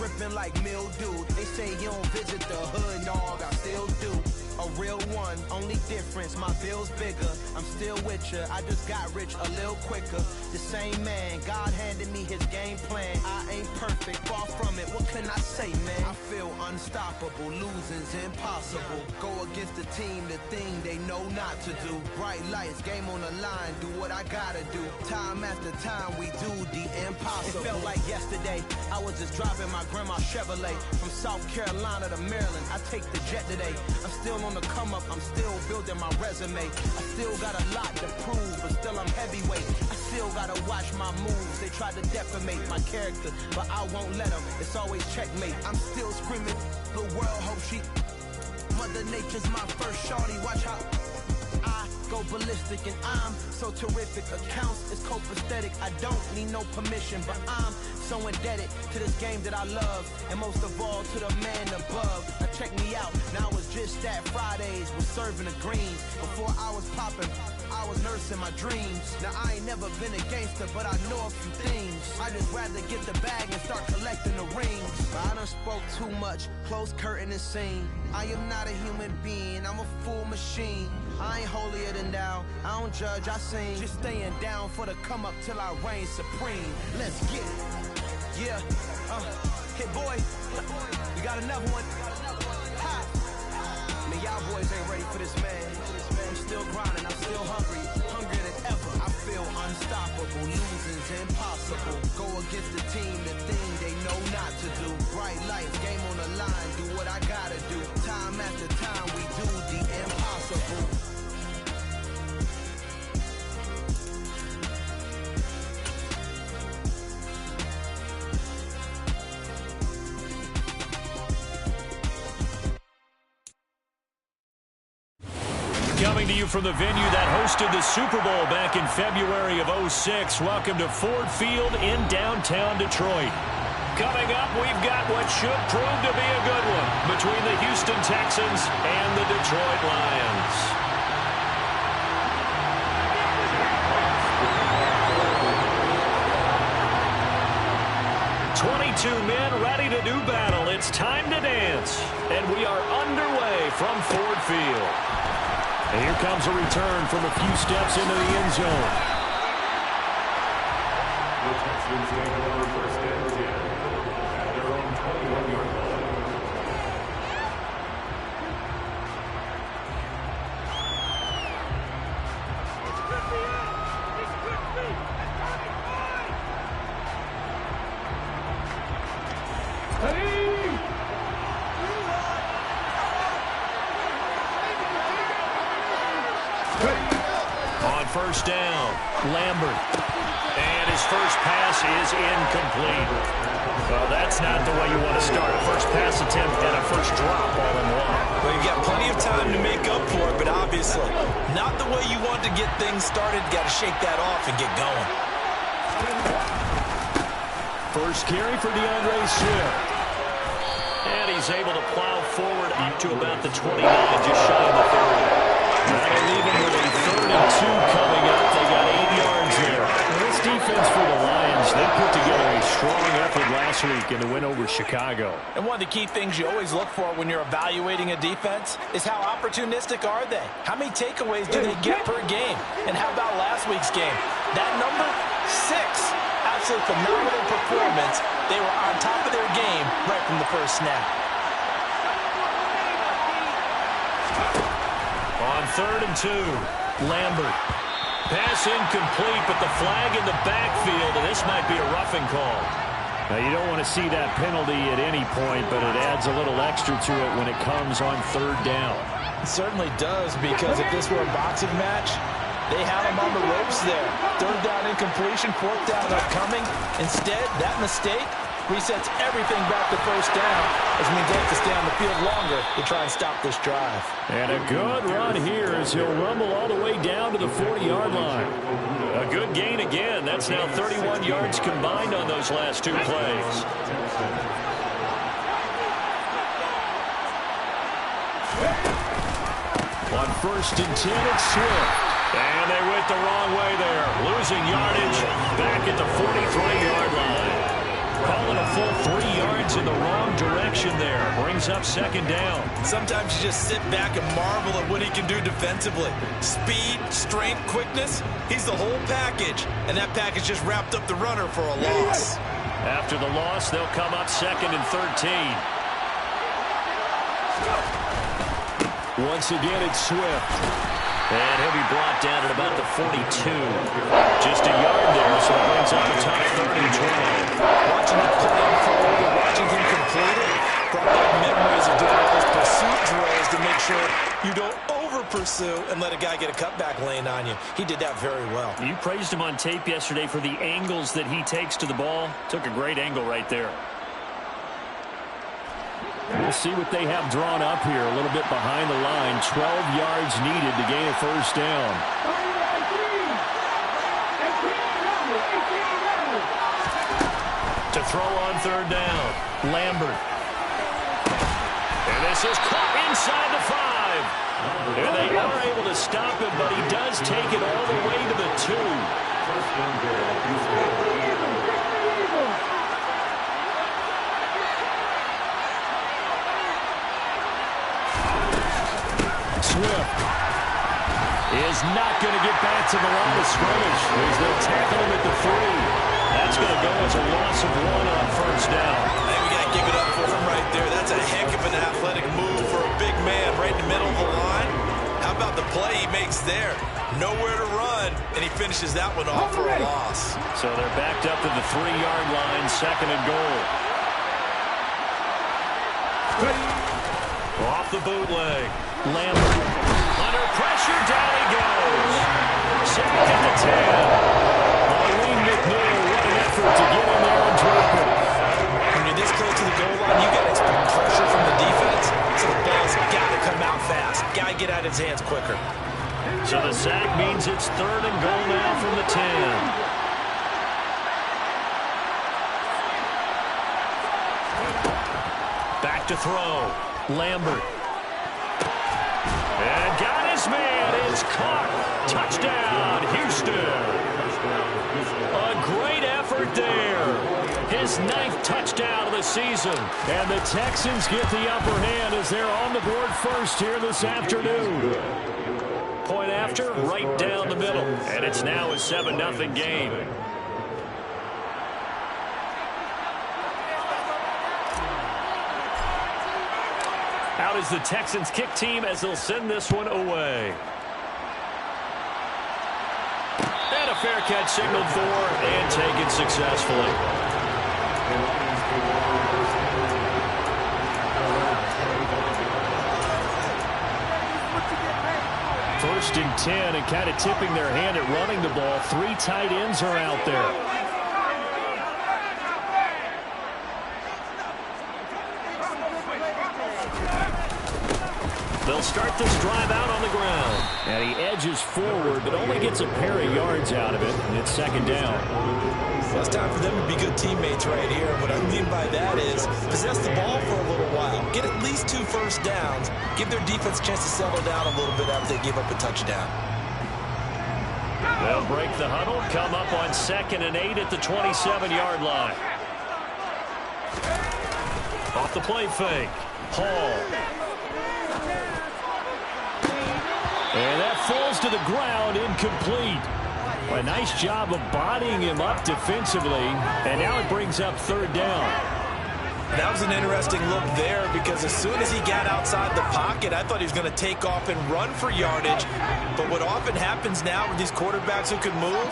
dripping like mildew. They say you don't visit the hood, dog, I still do. A real one, only difference, my bill's bigger. I'm still with ya, I just got rich a little quicker. The same man, God handed me his game plan. I ain't perfect, far from it, what can I say, man? I feel unstoppable, losing's impossible. Go against the team, the thing they know not to do. Bright lights, game on the line, do what I gotta do. Time after time, we do the impossible. It felt like yesterday, I was just driving my grandma's Chevrolet. From South Carolina to Maryland, I take the jet today. I'm still on the come up, I'm still building my resume. I still got a lot to prove, but still I'm heavyweight. I still gotta watch my moves. They try to defamate my character, but I won't let them. It's always checkmate. I'm still screaming, the world hope she. Mother Nature's my first shorty, watch how I go ballistic and I'm so terrific. Accounts is copacetic, I don't need no permission, but I'm so indebted to this game that I love, and most of all to the man above. Now check me out, now it's just that Fridays was serving the greens. Before I was popping, I was nursing my dreams. Now I ain't never been a gangster, but I know a few things. I just rather get the bag and start collecting the rings. But I done spoke too much, close curtain and scene. I am not a human being, I'm a full machine. I ain't holier than thou, I don't judge, I sing. Just staying down for the come up till I reign supreme. Let's get it. Yeah, hit boy, we got another one. Ha. Man, y'all boys ain't ready for this, man. I'm still grinding, I'm still hungry, hungrier than ever. I feel unstoppable, losing's impossible. Go against the team, the thing they know not to do. Bright lights, game on the line, do what I gotta do. Time after time, we do the impossible. Coming to you from the venue that hosted the Super Bowl back in February of '06. Welcome to Ford Field in downtown Detroit. Coming up, we've got what should prove to be a good one between the Houston Texans and the Detroit Lions. 22 men ready to do battle. It's time to dance. And we are underway from Ford Field. And here comes a return from a few steps into the end zone. The Texans take over first and 10 at their own 21-yard line. On first down, Lambert. And his first pass is incomplete. Well, that's not the way you want to start a first pass attempt and a first drop all in one. Well, you've got plenty of time to make up for it, but obviously not the way you want to get things started. Got to shake that off and get going. First carry for DeAndre Swift. And he's able to plow forward to about the 29, just shy of the 30. That'll leave him with a 3rd and 2 coming up. They got 8 yards there. This defense for the Lions, they put together a strong effort last week in the win over Chicago. And one of the key things you always look for when you're evaluating a defense is how opportunistic are they? How many takeaways do they get per game? And how about last week's game? That number, 6. Absolute phenomenal performance. They were on top of their game right from the first snap. On 3rd and 2, Lambert. Pass incomplete, but the flag in the backfield, and this might be a roughing call. Now, you don't want to see that penalty at any point, but it adds a little extra to it when it comes on 3rd down. It certainly does, because if this were a boxing match, they have him on the ropes there. 3rd down incompletion, 4th down upcoming. Instead, that mistake resets everything back to first down as we get to stay on the field longer to try and stop this drive. And a good run here as he'll rumble all the way down to the 40-yard line. A good gain again. That's now 31 yards combined on those last 2 plays. On 1st and 10, it's Swift. And they went the wrong way there. Losing yardage back at the 43-yard line. Call pulling a full 3 yards in the wrong direction there. Brings up second down. Sometimes you just sit back and marvel at what he can do defensively. Speed, strength, quickness, he's the whole package. And that package just wrapped up the runner for a loss. After the loss, they'll come up 2nd and 13. Once again, it's Swift. And he'll be brought down at about the 42. Just a yard there, so it brings up a tough 3rd and 12. Watching that play unfold, watching him complete it, brought back memories of doing all those pursuit drills to make sure you don't over-pursue and let a guy get a cutback lane on you. He did that very well. You praised him on tape yesterday for the angles that he takes to the ball. Took a great angle right there. We'll see what they have drawn up here. A little bit behind the line. 12 yards needed to gain a first down. To throw on 3rd down. Lambert. And this is caught inside the 5. And they are able to stop him, but he does take it all the way to the 2. Swift is not going to get back to the line of scrimmage. They'll tackle him at the 3. That's going to go as a loss of 1 on first down. Hey, we got to give it up for him right there. That's a heck of an athletic move for a big man right in the middle of the line. How about the play he makes there? Nowhere to run, and he finishes that one off for a loss. So they're backed up to the 3-yard line, 2nd and goal. Off the bootleg. Lambert. Under pressure, down he goes. 2nd and 10. Marlene McNeil, what an effort to get in there and drop it. When you're this close to the goal line, you got to expect pressure from the defense. So the ball's got to come out fast. Got to get out of his hands quicker. So the sack means it's 3rd and goal now from the 10. Back to throw. Lambert. And got his man. It's caught. Touchdown, Houston. A great effort there. His 9th touchdown of the season. And the Texans get the upper hand as they're on the board first here this afternoon. Point after, right down the middle. And it's now a 7-0 game. Out is the Texans kick team as they'll send this one away. And a fair catch signaled for and taken successfully. 1st and 10, and kind of tipping their hand at running the ball. 3 tight ends are out there. They'll start this drive out on the ground. And he edges forward, but only gets a pair of yards out of it, and it's 2nd down. Well, it's time for them to be good teammates right here. What I mean by that is possess the ball for a little while. Get at least 2 first downs. Give their defense a chance to settle down a little bit after they give up a touchdown. They'll break the huddle, come up on 2nd and 8 at the 27-yard line. Off the play fake. Hall. And that falls to the ground, incomplete. A nice job of bodying him up defensively, and now it brings up 3rd down. That was an interesting look there because as soon as he got outside the pocket, I thought he was going to take off and run for yardage. But what often happens now with these quarterbacks who can move,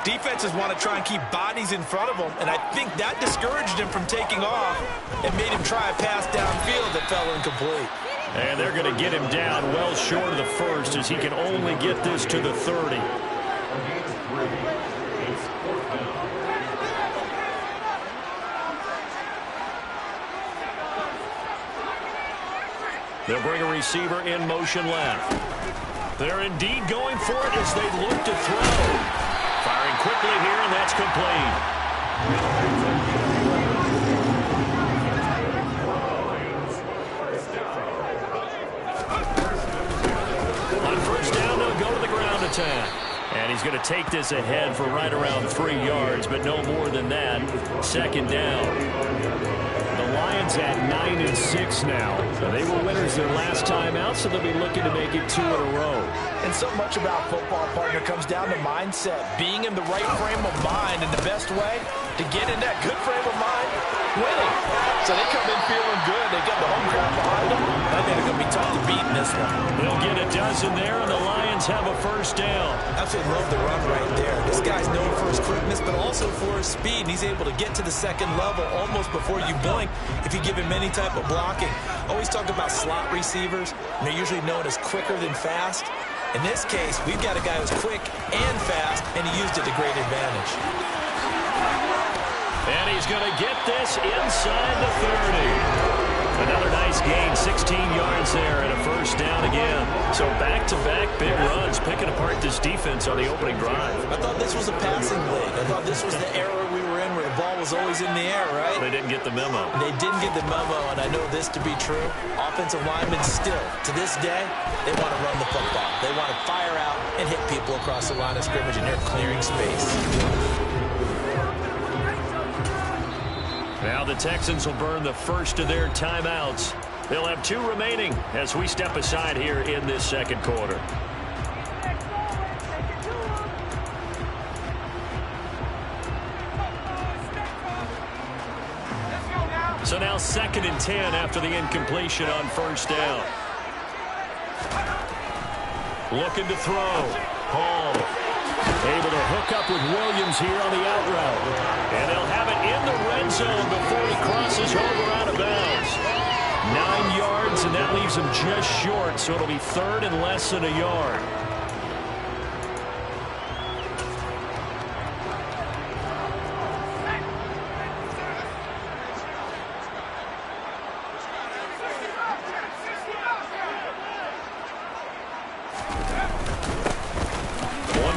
defenses want to try and keep bodies in front of them, and I think that discouraged him from taking off and made him try a pass downfield that fell incomplete. And they're going to get him down well short of the 1st as he can only get this to the 30. They'll bring a receiver in motion left. They're indeed going for it as they look to throw. Firing quickly here, and that's complete. On first down, they'll go to the ground attack. And he's going to take this ahead for right around 3 yards, but no more than that. 2nd down. Lions at 9-6 now. They were winners their last time out, so they'll be looking to make it 2 in a row. And so much about football, partner, comes down to mindset. Being in the right frame of mind, and the best way to get in that good frame of mind, winning. So they come in feeling good. They got the home crowd behind them. I think they're going to be tough to beat in this one. They'll get a dozen there, and the Lions have a first down. Absolutely love the run right there. This guy's known for his quickness, but also for his speed. And he's able to get to the second level almost before you blink if you give him any type of blocking. Always talk about slot receivers, and they're usually known as quicker than fast. In this case, we've got a guy who's quick and fast, and he used it to great advantage. And he's going to get this inside the 30. Another nice gain, 16 yards there, and a first down again. So back-to-back big runs, picking apart this defense on the opening drive. I thought this was a passing league. I thought this was the era we were in where the ball was always in the air, right? They didn't get the memo. They didn't get the memo, and I know this to be true. Offensive linemen still, to this day, they want to run the football. They want to fire out and hit people across the line of scrimmage, and they're clearing space. Now the Texans will burn the first of their timeouts. They'll have 2 remaining as we step aside here in this second quarter. So now 2nd and 10 after the incompletion on first down. Looking to throw. Hall. Able to hook up with Williams here on the out route. And they'll have it in the red zone before he crosses over out of bounds. 9 yards, and that leaves him just short, so it'll be 3rd and less than a yard.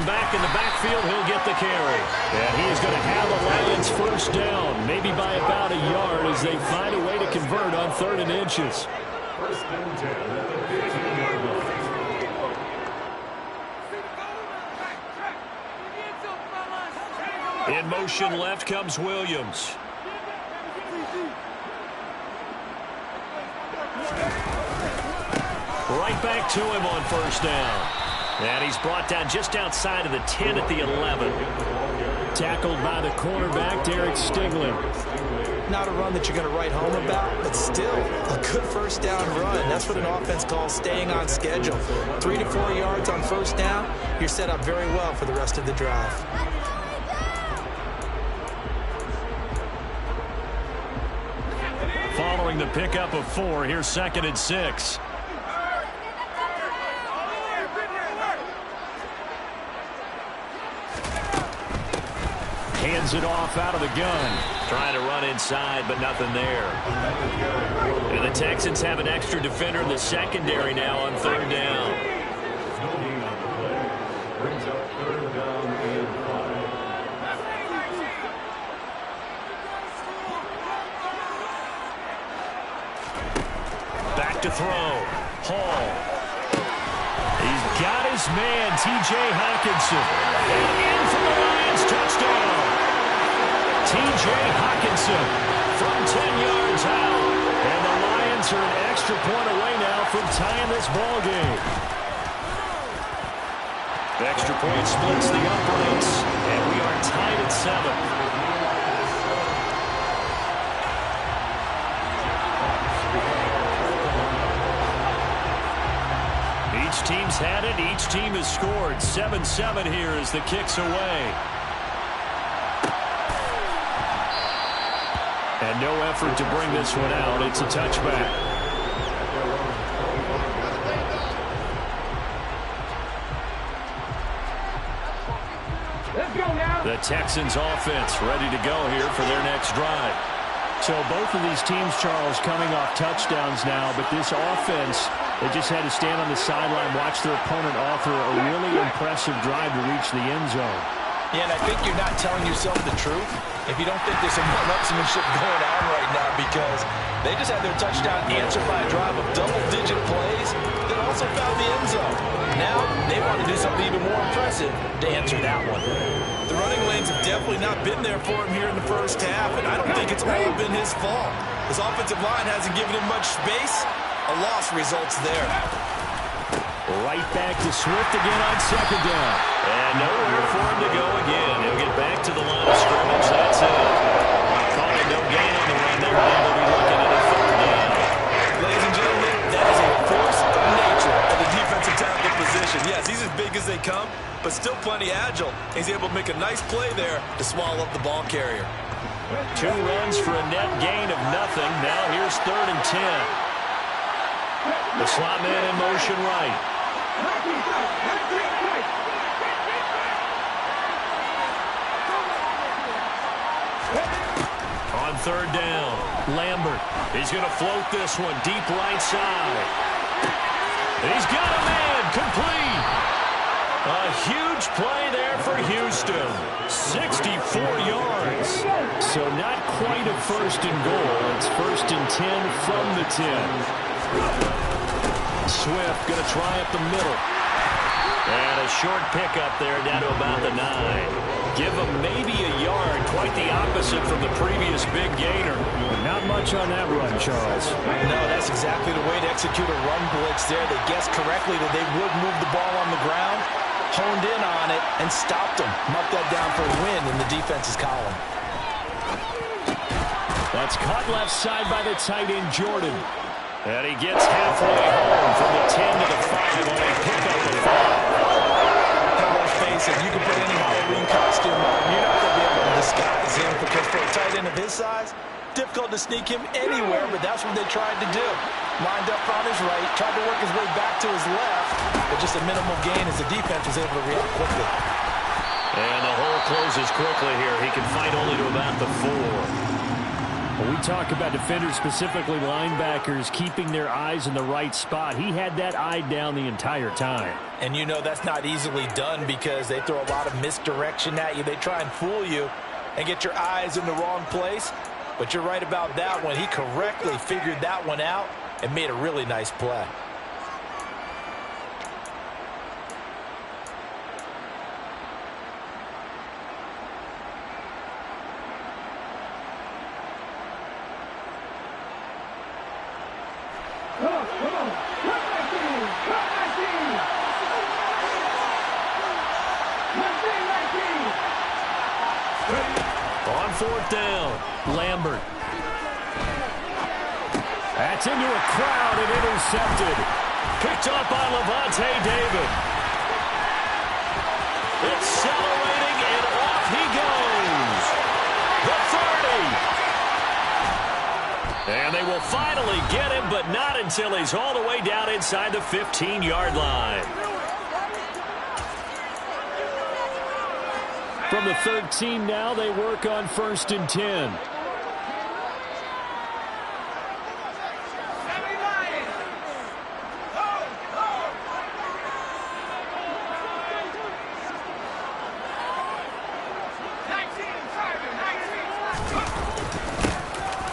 Back in the backfield, he'll get the carry. And he's going to have the Lions first down, maybe by about a yard as they find a way to convert on 3rd and inches. First and 10 at the 15-yard line. In motion left comes Williams. Right back to him on first down. And he's brought down just outside of the 10 at the 11. Tackled by the cornerback, Derek Stingley. Not a run that you're going to write home about, but still a good first down run. That's what an offense calls staying on schedule. 3 to 4 yards on first down, you're set up very well for the rest of the drive. Following the pickup of 4, here's 2nd and 6. Hands it off out of the gun. Trying to run inside, but nothing there. And the Texans have an extra defender in the secondary now on 3rd down. Brings up 3rd down and 5. Back to throw. Hall. He's got his man, T.J. Hockenson. And in for the Lions touchdown. T.J. Hockenson from 10 yards out. And the Lions are an extra point away now from tying this ball game. The extra point splits the uprights, and we are tied at 7. Each team's had it. Each team has scored. 7-7 here as the kick's away. And no effort to bring this one out. It's a touchback. The Texans offense ready to go here for their next drive. So both of these teams, Charles, coming off touchdowns now, but this offense, they just had to stand on the sideline, watch their opponent author a really impressive drive to reach the end zone. Yeah, and I think you're not telling yourself the truth if you don't think there's some one-upsmanship going on right now, because they just had their touchdown answered by a drive of double-digit plays that also found the end zone. Now they want to do something even more impressive to answer that one. The running lane lanes have definitely not been there for him here in the first half, and I don't think it's all been his fault. His offensive line hasn't given him much space. A loss results there. Right back to Swift again on second down. And nowhere for him to go again. He'll get back to the line of scrimmage. That's it. Call it no gain on the run there, and they'll be looking at a third down. Ladies and gentlemen, that is a force of nature of the defensive tackle position. Yes, he's as big as they come, but still plenty agile. He's able to make a nice play there to swallow up the ball carrier. 2 runs for a net gain of nothing. Now here's 3rd and 10. The slot man in motion right. On 3rd down, Lambert. He's going to float this one deep right side. He's got a man, complete. A huge play there for Houston. 64 yards. So not quite a 1st and goal. It's 1st and 10 from the 10. Swift going to try up the middle. And a short pickup there down to about the 9. Give him maybe a yard. Quite the opposite from the previous big gainer. Not much on that run, Charles. No, that's exactly the way to execute a run blitz there. They guessed correctly that they would move the ball on the ground, honed in on it, and stopped them. Marked that down for a win in the defense's column. That's caught left side by the tight end, Jordan. And he gets halfway home from the 10 to the 5 on a pickup of 5. Let's face it, you can put any Halloween costume on. You're not going to be able to disguise him because for a tight end of his size, difficult to sneak him anywhere, but that's what they tried to do. Lined up on his right, tried to work his way back to his left, but just a minimal gain as the defense was able to react quickly. And the hole closes quickly here. He can fight only to about the 4. When we talk about defenders, specifically linebackers, keeping their eyes in the right spot, he had that eye down the entire time. And you know that's not easily done because they throw a lot of misdirection at you. They try and fool you and get your eyes in the wrong place. But you're right about that one. He correctly figured that one out and made a really nice play. On 4th down, Lambert. That's into a crowd and intercepted. Picked up by Levante David. Accelerating and off he goes. The 30. And they will finally get him, but not until he's all the way down inside the 15-yard line. From the 13 now, they work on 1st and 10.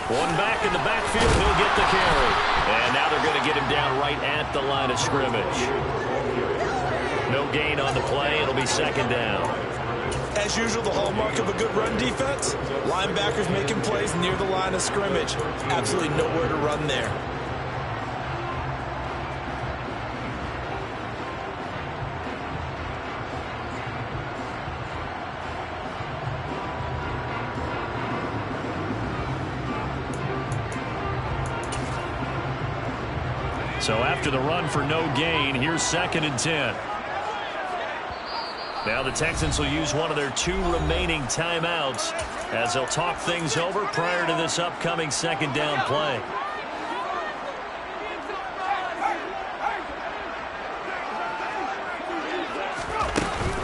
One back in the backfield, he'll get the carry. And now they're going to get him down right at the line of scrimmage. No gain on the play, it'll be 2nd down. As usual, the hallmark of a good run defense, linebackers making plays near the line of scrimmage. Absolutely nowhere to run there. So after the run for no gain, here's 2nd and 10. Now the Texans will use one of their 2 remaining timeouts as they'll talk things over prior to this upcoming 2nd down play.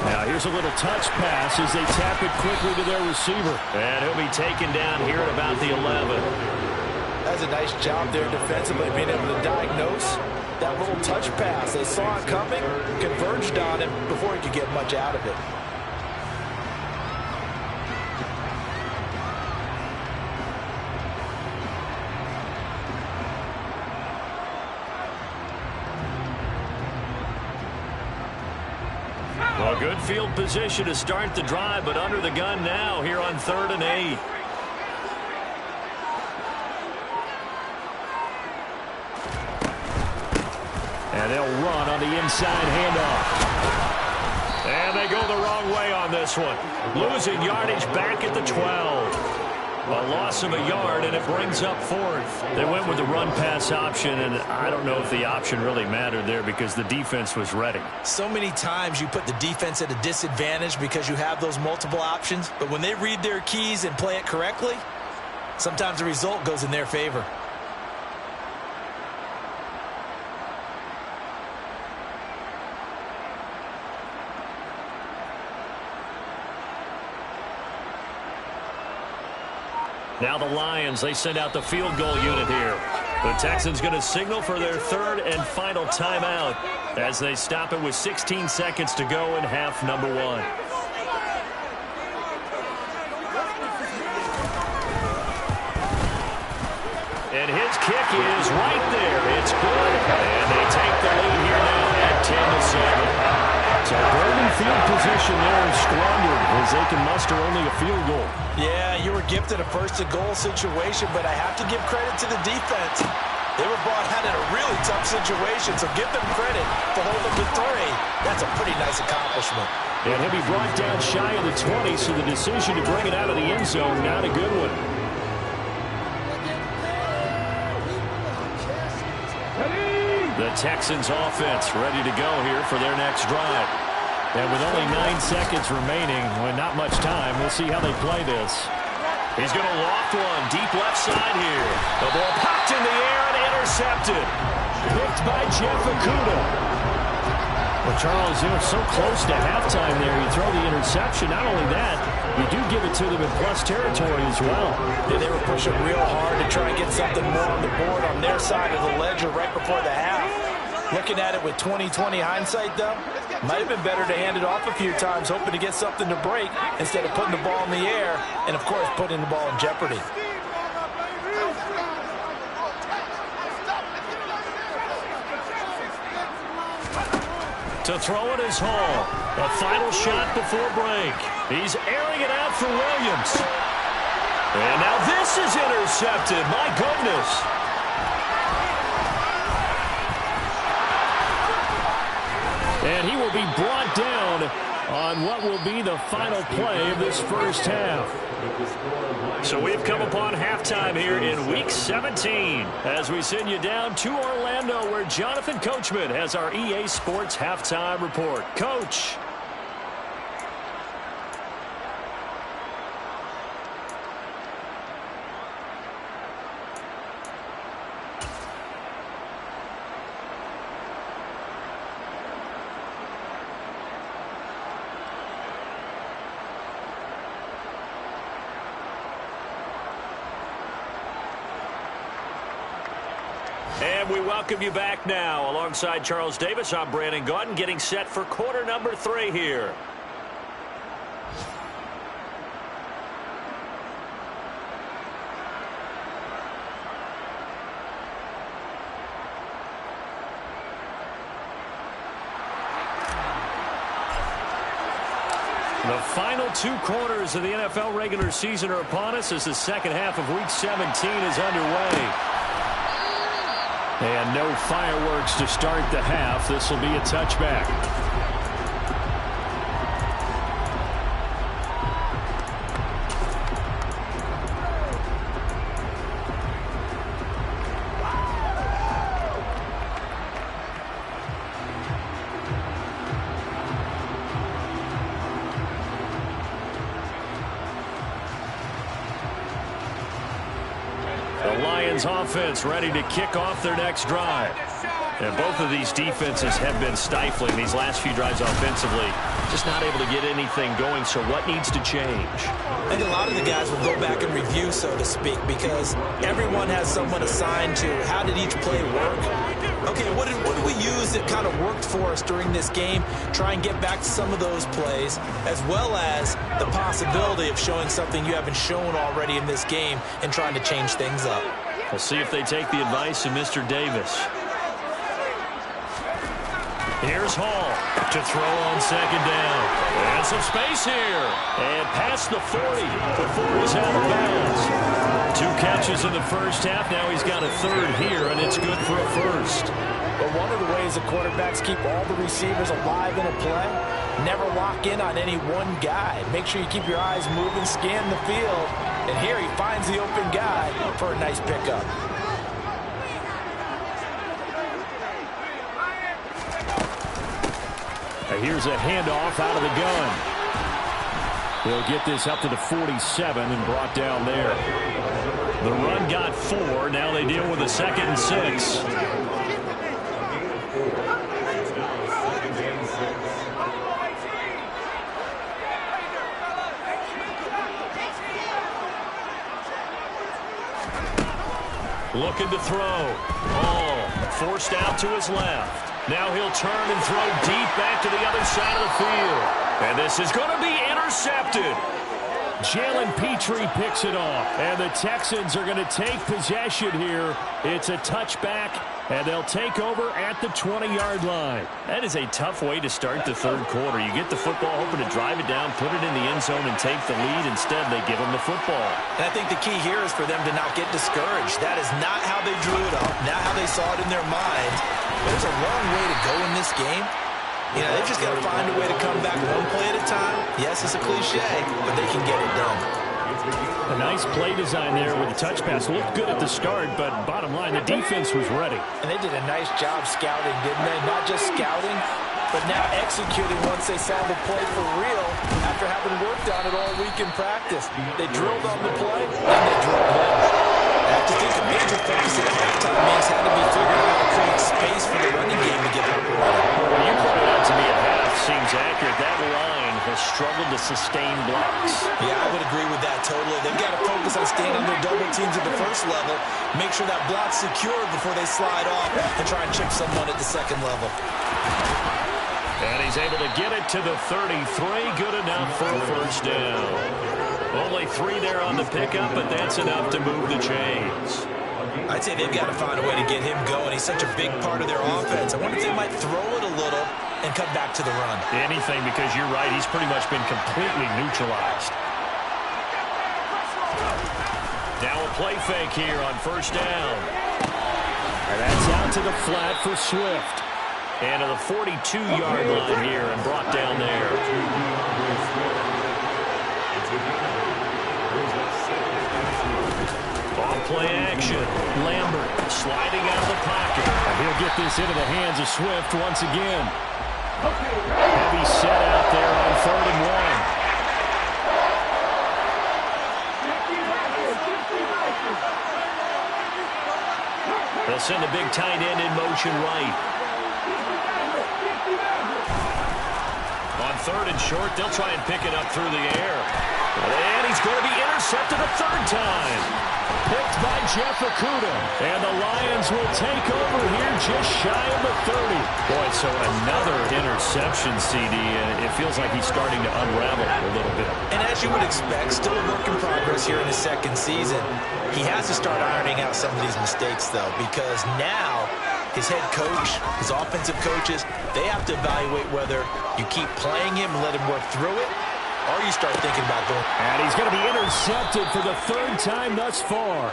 Now here's a little touch pass as they tap it quickly to their receiver. And he'll be taken down here at about the 11. That's a nice job there defensively, being able to diagnose that little touch pass. They saw it coming, converged on him before he could get much out of it. A good field position to start the drive, but under the gun now here on 3rd and 8. And they'll run on the inside handoff. And they go the wrong way on this one. Losing yardage back at the 12. A loss of a yard, and it brings up 4th. They went with the run-pass option, and I don't know if the option really mattered there because the defense was ready. So many times you put the defense at a disadvantage because you have those multiple options, but when they read their keys and play it correctly, sometimes the result goes in their favor. Now the Lions, they send out the field goal unit here. The Texans going to signal for their 3rd and final timeout as they stop it with 16 seconds to go in half number 1. And his kick is right there. It's good. And they take the lead here now at 10-7. So building field position there is squandered as they can muster only a field goal. Yeah, you were gifted a first-and-goal situation, but I have to give credit to the defense. They were brought out in a really tough situation, so give them credit for holding the 3. That's a pretty nice accomplishment. And he'll be brought down shy of the 20, so the decision to bring it out of the end zone, not a good one. The Texans offense ready to go here for their next drive. And with only 9 seconds remaining, well, not much time, we'll see how they play this. He's going to loft one deep left side here. The ball popped in the air and intercepted. Picked by Jeff Okudah. Well, Charles, so close to halftime there. You throw the interception. Not only that, you do give it to them in plus territory as well. Yeah, they were pushing real hard to try and get something more on the board on their side of the ledger right before the half. Looking at it with 20/20 hindsight, though, might have been better to hand it off a few times, hoping to get something to break instead of putting the ball in the air and, of course, putting the ball in jeopardy. To throw it is Hall. A final shot before break. He's airing it out for Williams. And now this is intercepted. My goodness. And he will be brought down on what will be the final play of this first half. So we've come upon halftime here in Week 17 as we send you down to Orlando where Jonathan Coachman has our EA Sports Halftime Report. Coach. And we welcome you back now. Alongside Charles Davis, I'm Brandon Gaudin, getting set for quarter number 3 here. The final 2 quarters of the NFL regular season are upon us as the second half of Week 17 is underway. And no fireworks to start the half. This will be a touchback. Offense ready to kick off their next drive. And both of these defenses have been stifling these last few drives offensively. Just not able to get anything going, so what needs to change? I think a lot of the guys will go back and review, so to speak, because everyone has someone assigned to how did each play work. Okay, what did we use that kind of worked for us during this game? Try and get back to some of those plays, as well as the possibility of showing something you haven't shown already in this game and trying to change things up. We'll see if they take the advice of Mr. Davis. Here's Hall to throw on second down. And some space here. And past the 40 before he's out of bounds. 2 catches in the first half. Now he's got a third here, and it's good for a first. But one of the ways the quarterbacks keep all the receivers alive in a play, never lock in on any one guy. Make sure you keep your eyes moving, scan the field. And here he finds the open guy for a nice pickup. Here's a handoff out of the gun. They'll get this up to the 47 and brought down there. The run got 4. Now they deal with a 2nd and 6. Looking to throw. Hall forced out to his left. Now he'll turn and throw deep back to the other side of the field. And this is going to be intercepted. Jalen Petrie picks it off. And the Texans are going to take possession here. It's a touchback, and they'll take over at the 20-yard line. That is a tough way to start the third quarter. You get the football, hoping to drive it down, put it in the end zone, and take the lead. Instead, they give them the football. And I think the key here is for them to not get discouraged. That is not how they drew it up, not how they saw it in their mind. There's a long way to go in this game. You know, they've just got to find a way to come back one play at a time. Yes, it's a cliche, but they can get it done. A nice play design there with the touch pass. Looked good at the start, but bottom line, the defense was ready. And they did a nice job scouting, didn't they? Not just scouting, but now executing once they saw the play for real after having worked on it all week in practice. They drilled on the play, and they drilled well. I have to think a major focus at the halftime means had to be figuring out how to create space for the running game to get operated. Well, you pointed out to me at half seems accurate. That line has struggled to sustain blocks. Yeah, I would agree with that totally. They've got to focus on staying on their double teams at the first level, make sure that block's secured before they slide off and try and chip someone at the second level. And he's able to get it to the 33. Good enough for a first down. Only 3 there on the pickup, but that's enough to move the chains. I'd say they've got to find a way to get him going. He's such a big part of their offense. I wonder if they might throw it a little and come back to the run. Anything, because you're right, he's pretty much been completely neutralized. Now a play fake here on first down. And that's out to the flat for Swift. And to the 42-yard line here and brought down there. On play action, Lambert sliding out of the pocket. And he'll get this into the hands of Swift once again. Heavy set out there on 3rd and 1. They'll send a big tight end in motion right. On 3rd and short, they'll try and pick it up through the air. And he's going to be intercepted a 3rd time. Picked by Jeff Okudah. And the Lions will take over here just shy of the 30. Boy, so another interception, CD. It feels like he's starting to unravel a little bit. And as you would expect, still a work in progress here in his 2nd season. He has to start ironing out some of these mistakes, though, because now his head coach, his offensive coaches, they have to evaluate whether you keep playing him and let him work through it, or you start thinking about going. And he's going to be intercepted for the 3rd time thus far.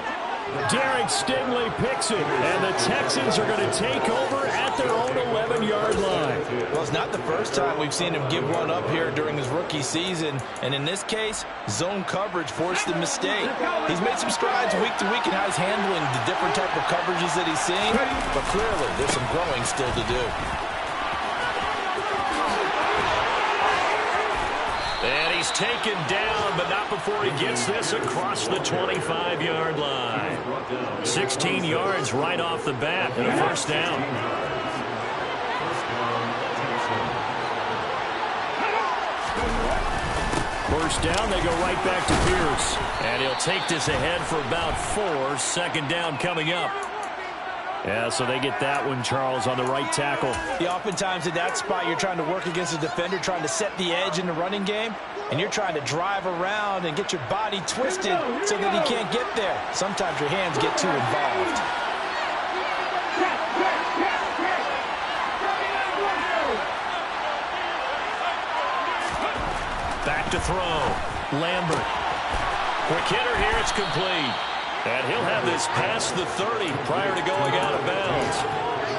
Derek Stingley picks it, and the Texans are going to take over at their own 11-yard line. Well, it's not the first time we've seen him give one up here during his rookie season, and in this case, zone coverage forced the mistake. He's made some strides week to week in how he's handling the different type of coverages that he's seeing, but clearly there's some growing still to do. And he's taken down, but not before he gets this across the 25-yard line. 16 yards right off the bat and a first down. First down, they go right back to Pierce. And he'll take this ahead for about 4. 2nd down coming up. Yeah, so they get that one, Charles, on the right tackle. Yeah, oftentimes at that spot, you're trying to work against a defender, trying to set the edge in the running game, and you're trying to drive around and get your body twisted so that he can't get there. Sometimes your hands get too involved. to throw. Lambert. Quick hitter here. It's complete. And he'll have this past the 30 prior to going out of bounds.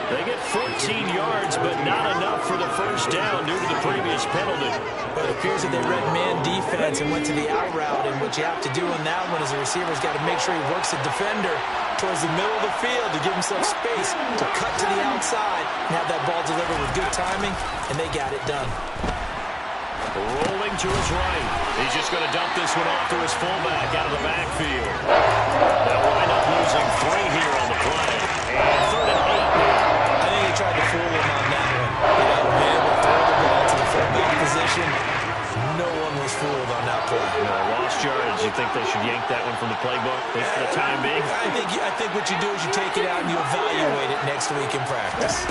They get 14 yards, but not enough for the first down due to the previous penalty. But it appears that they read man defense and went to the out route, and what you have to do on that one is the receiver's got to make sure he works the defender towards the middle of the field to give himself space to cut to the outside and have that ball delivered with good timing, and they got it done. Rolling to his right. He's just going to dump this one off to his fullback out of the backfield. They'll wind up losing 3 here on the play. And 3rd and 8 now. I think they tried to fool him on that one. They were able to throw the ball to the fullback position. No one was fooled on that play. No, lost yardage. You think they should yank that one from the playbook, at least for the time being? I think what you do is you take it out and you evaluate it next week in practice.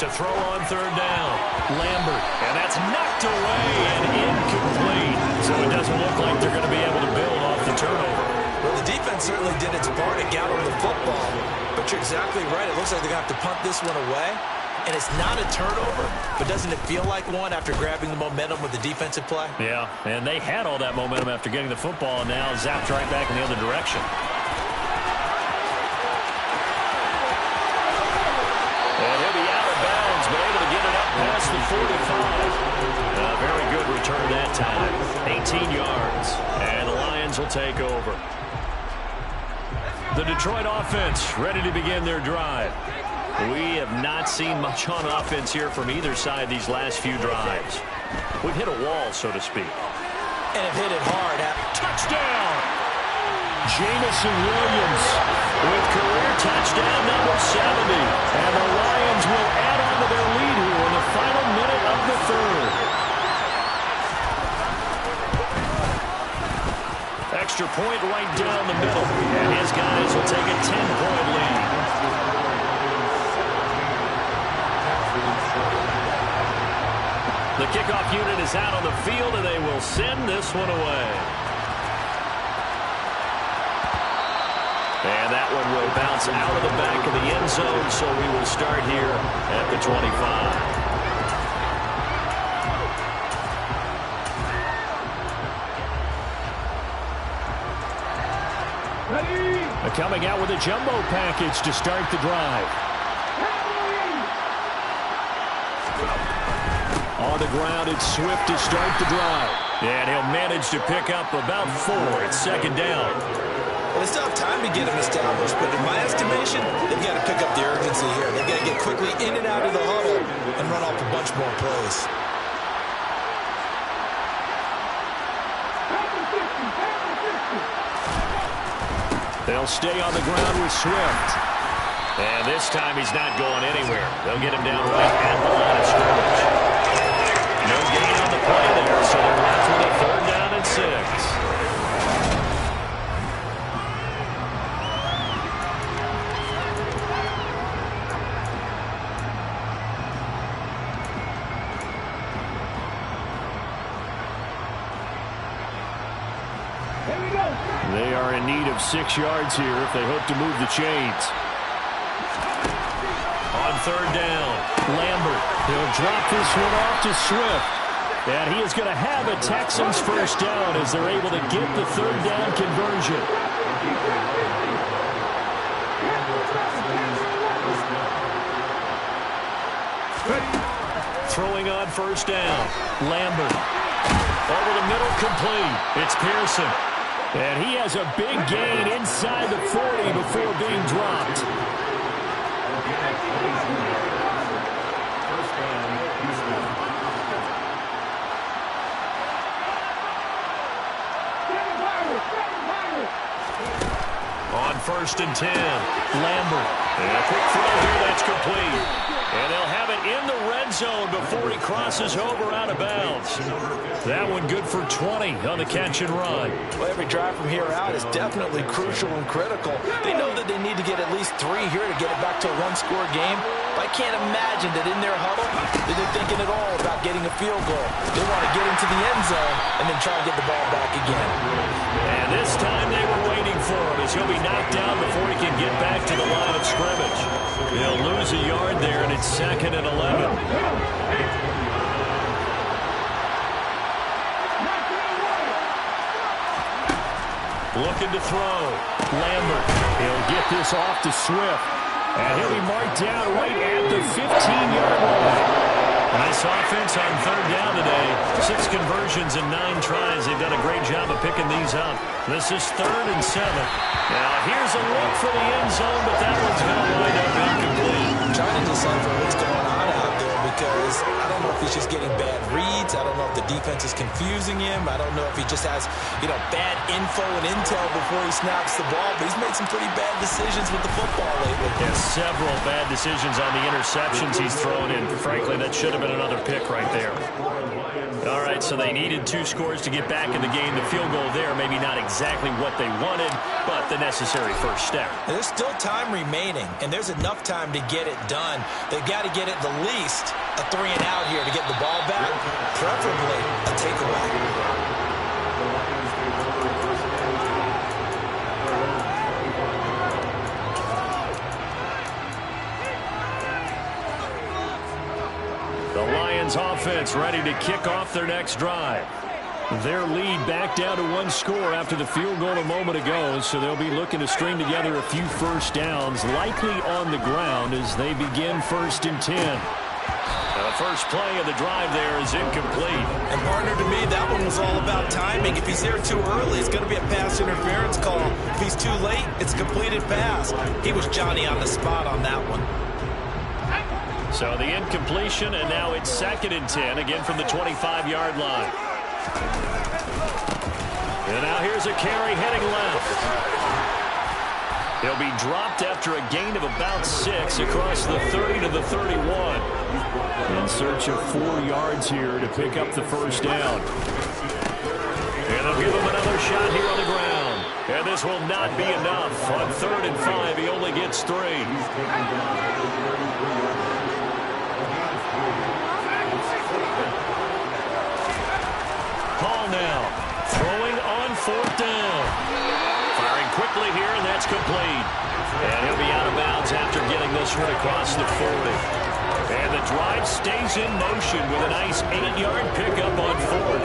To throw on 3rd down, Lambert, and that's knocked away and incomplete. So it doesn't look like they're going to be able to build off the turnover. Well, the defense certainly did its part to gather the football, but you're exactly right. It looks like they're going to have to punt this one away, and it's not a turnover, but doesn't it feel like one after grabbing the momentum with the defensive play? Yeah, and they had all that momentum after getting the football, and now zapped right back in the other direction. And he'll be out of bounds, but able to get it up past the 45. Very good return that time. 18 yards, and the Lions will take over. The Detroit offense ready to begin their drive. We have not seen much on offense here from either side these last few drives. We've hit a wall, so to speak. And have hit it hard. Touchdown! Jameson Williams with career touchdown number 70. And the Lions will add on to their lead here in the final minute of the 3rd. Extra point right down the middle. And his guys will take a 10-point lead. The kickoff unit is out on the field, and they will send this one away. And that one will bounce out of the back of the end zone, so we will start here at the 25. Coming out with a jumbo package to start the drive. On the ground, it's Swift to start the drive. And he'll manage to pick up about 4 at 2nd down. Well, they still have time to get him established, but in my estimation, they've got to pick up the urgency here. They've got to get quickly in and out of the huddle and run off a bunch more plays. They'll stay on the ground with Swift. And this time he's not going anywhere. They'll get him down right at the line of scrimmage. No gain on the play there, so they're left with a 3rd down and 6. They are in need of 6 yards here if they hope to move the chains. On 3rd down, Lambert. He'll drop this one off to Swift. And he is going to have a Texans first down as they're able to get the 3rd down conversion. Throwing on 1st down, Lambert. Over the middle, complete. It's Pearson. And he has a big gain inside the 40 before being dropped. On 1st and 10, Lambert. And a quick throw here, that's complete. And they'll have it in the red zone before he crosses over out of bounds. That one good for 20 on the catch and run. Well, every drive from here out is definitely crucial and critical. They know that they need to get at least 3 here to get it back to a one-score game. But I can't imagine that in their huddle that they're thinking at all about getting a field goal. They want to get into the end zone and then try to get the ball back again. And this time they were waiting for him as he'll be knocked down before he can get back to the line of scrimmage. They'll lose a yard there, and it's 2nd and 11. Looking to throw. Lambert. He'll get this off to Swift. And he'll be marked down right at the 15-yard line. Nice offense on third down today. 6 conversions and 9 tries. They've done a great job of picking these up. This is 3rd and 7. Now here's a look for the end zone, but that one's going to wind up incomplete. I'm trying to decipher what's going on out there because I don't know if he's just getting bad reads. I don't know if the defense is confusing him. I don't know if he just has, bad info and intel before he snaps the ball. But he's made some pretty bad decisions with the football lately. Yeah, several bad decisions on the interceptions he's thrown in. Frankly, that should have been another pick right there. All right, so they needed 2 scores to get back in the game. The field goal there, maybe not exactly what they wanted, but the necessary first step. And there's still time remaining, and there's enough time to get it done. They've got to get it the least a 3-and-out here to get the ball back, preferably a takeaway. The Lions offense ready to kick off their next drive. Their lead back down to 1 score after the field goal a moment ago, so they'll be looking to string together a few first downs, likely on the ground as they begin 1st and 10. Now the first play of the drive there is incomplete. And partner, to me, that one was all about timing. If he's there too early, it's going to be a pass interference call. If he's too late, it's a completed pass. He was Johnny on the spot on that one. So the incompletion, and now it's 2nd and 10, again from the 25-yard line. And now here's a carry heading left. He'll be dropped after a gain of about 6 across the 30 to the 31. In search of 4 yards here to pick up the first down. And they'll give him another shot here on the ground. And this will not be enough. On 3rd and 5, he only gets 3. Hall now, throwing on 4th down. Firing quickly here, and that's complete. And he'll be out of bounds after getting this one across the 40. And the drive stays in motion with a nice 8-yard pickup on 4th.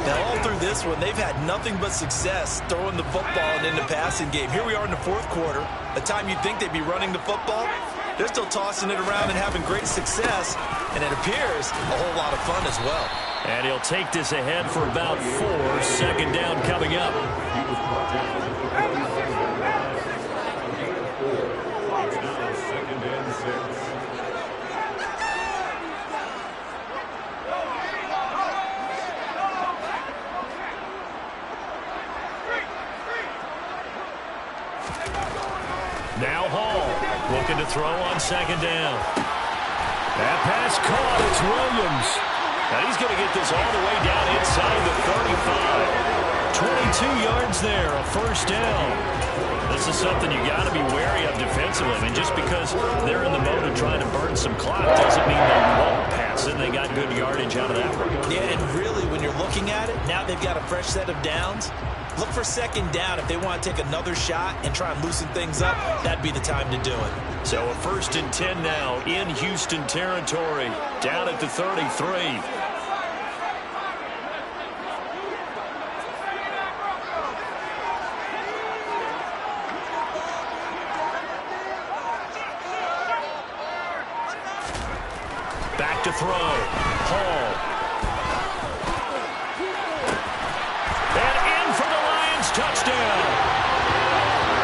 Now, all through this one, they've had nothing but success throwing the football and in the passing game. Here we are in the 4th quarter. The time you'd think they'd be running the football, they're still tossing it around and having great success. And it appears a whole lot of fun as well. And he'll take this ahead for about 4. 2nd down coming up. It's now 2nd and 6. Now Hall looking to throw on 2nd down. That pass caught. It's Williams. And he's going to get this all the way down inside the 35. 22 yards there, a first down. This is something you got to be wary of defensively. I mean, just because they're in the mode of trying to burn some clock doesn't mean they won't pass it. They got good yardage out of that one. Yeah, and really, when you're looking at it, now they've got a fresh set of downs. Look for 2nd down. If they want to take another shot and try and loosen things up, that'd be the time to do it. So a 1st and 10 now in Houston territory, down at the 33. Back to throw. Hall. And in for the Lions touchdown.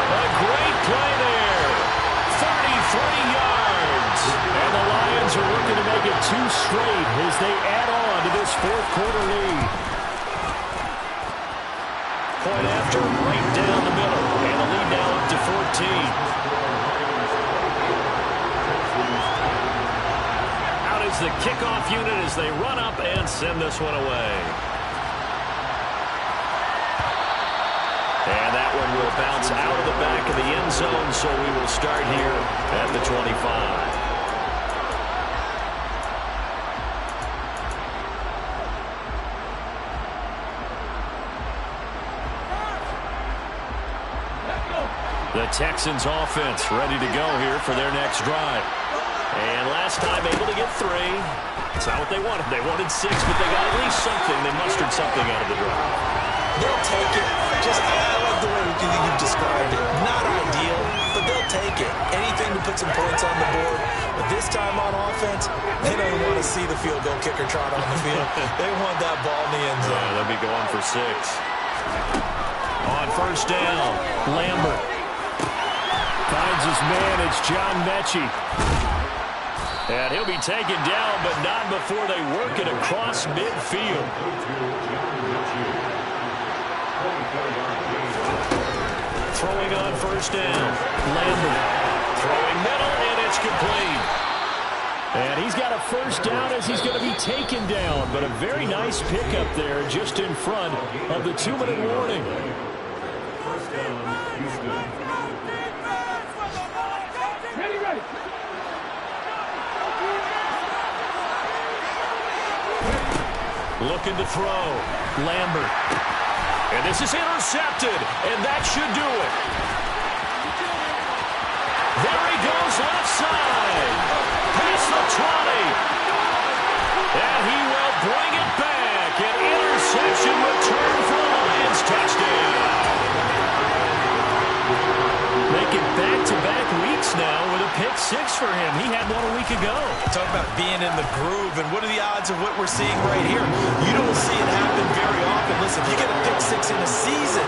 A great play there. 33 yards. And the Lions are looking to make it 2 straight as they add on to this 4th quarter lead. Point after, right down the middle. And the lead now up to 14. The kickoff unit as they run up and send this one away. And that one will bounce out of the back of the end zone, so we will start here at the 25. The Texans offense ready to go here for their next drive. And last time able to get 3. It's not what they wanted. They wanted 6, but they got at least something. They mustered something out of the drive. They'll take it. Just, I like the way you've described it. Not ideal, but they'll take it. Anything to put some points on the board. But this time on offense, they don't want to see the field goal kicker trot on the field. They want that ball in the end zone. Yeah, they'll be going for 6. On first down, Lambert finds his man. It's John Mechie. And he'll be taken down, but not before they work it across midfield. Throwing on first down, Lambert. Throwing middle, and it's complete. And he's got a first down as he's going to be taken down. But a very nice pickup there just in front of the 2-minute warning. First down, Houston. Looking to throw. Lambert. And this is intercepted. And that should do it. There he goes left side. Past the 20. And he will bring it back. An interception return for the Lions. Touchdown. Making back-to-back weeks now with a pick 6 for him. He had one a week ago. Talk about being in the groove, and what are the odds of what we're seeing right here? You don't see it happen very often. Listen, if you get a pick 6 in a season,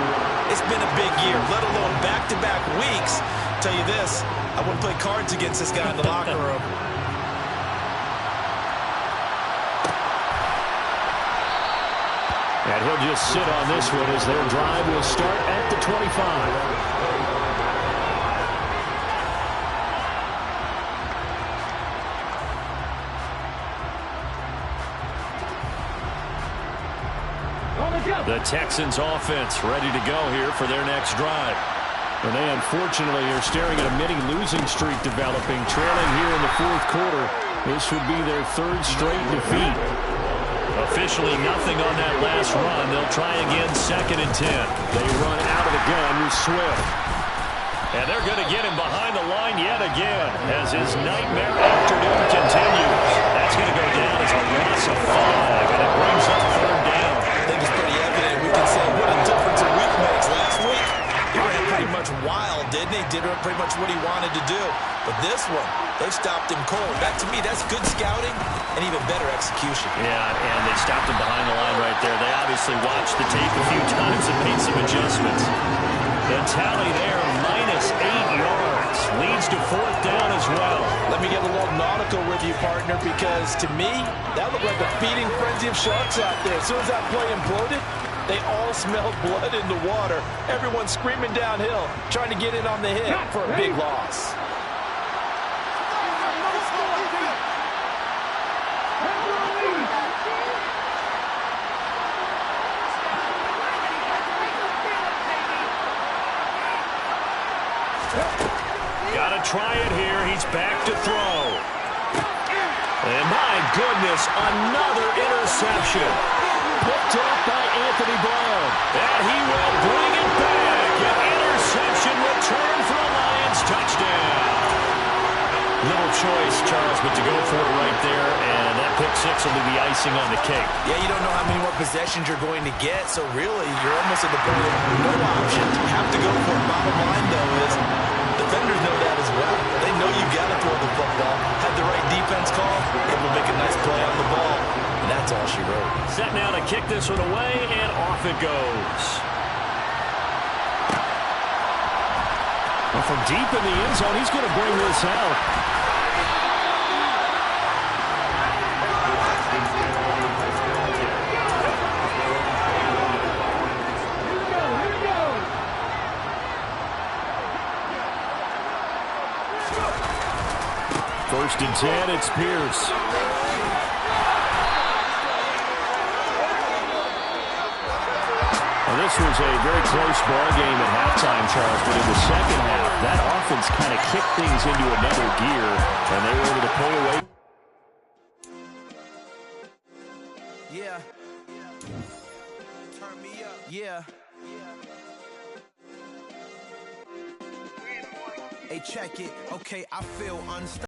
it's been a big year, let alone back-to-back weeks. I'll tell you this, I wouldn't play cards against this guy in the locker room. And he'll just sit on this one as their drive will start at the 25. The Texans offense ready to go here for their next drive. And they unfortunately are staring at a mini losing streak developing, trailing here in the 4th quarter. This would be their 3rd straight defeat. Officially nothing on that last run. They'll try again 2nd and 10. They run out of the gun with Swift. And they're going to get him behind the line yet again as his nightmare afternoon continues. That's going to go down as a loss of 5, and it brings up 3rd down. I think it's pretty evident. We can say what a difference a week makes. Last week, he ran pretty much wild, didn't he? Did pretty much what he wanted to do. But this one, they stopped him cold. That, to me, that's good scouting and even better execution. Yeah, and they stopped him behind the line right there. They obviously watched the tape a few times and made some adjustments. The tally there, -8 yards. Leads to 4th down as well. Let me get a little nautical with you, partner, because to me, that looked like a feeding frenzy of sharks out there. As soon as that play imploded, they all smelled blood in the water. Everyone screaming downhill, trying to get in on the hit for a big loss. Got to try it here. He's back to throw. And my goodness, another interception. Picked off by Anthony Brown. And he will bring it back. An interception return for a Lions touchdown. Little choice, Charles, but to go for it right there, and that pick 6 will be the icing on the cake. Yeah, you don't know how many more possessions you're going to get, so really, you're almost at the point of no option. You have to go for it. Bottom line, though, is defenders know that as well. They know you got to throw the football. Had the right defense call, able to make a nice play on the ball, and that's all she wrote. Set now to kick this one away, and off it goes. Well, from deep in the end zone, he's going to bring this out. First and 10, it's Pierce. Well, this was a very close ball game at halftime, Charles, but in the second half, that offense kind of kicked things into another gear, and they were able to pull away. Yeah. Turn me up. Yeah. Hey, check it. Okay, I feel unstoppable.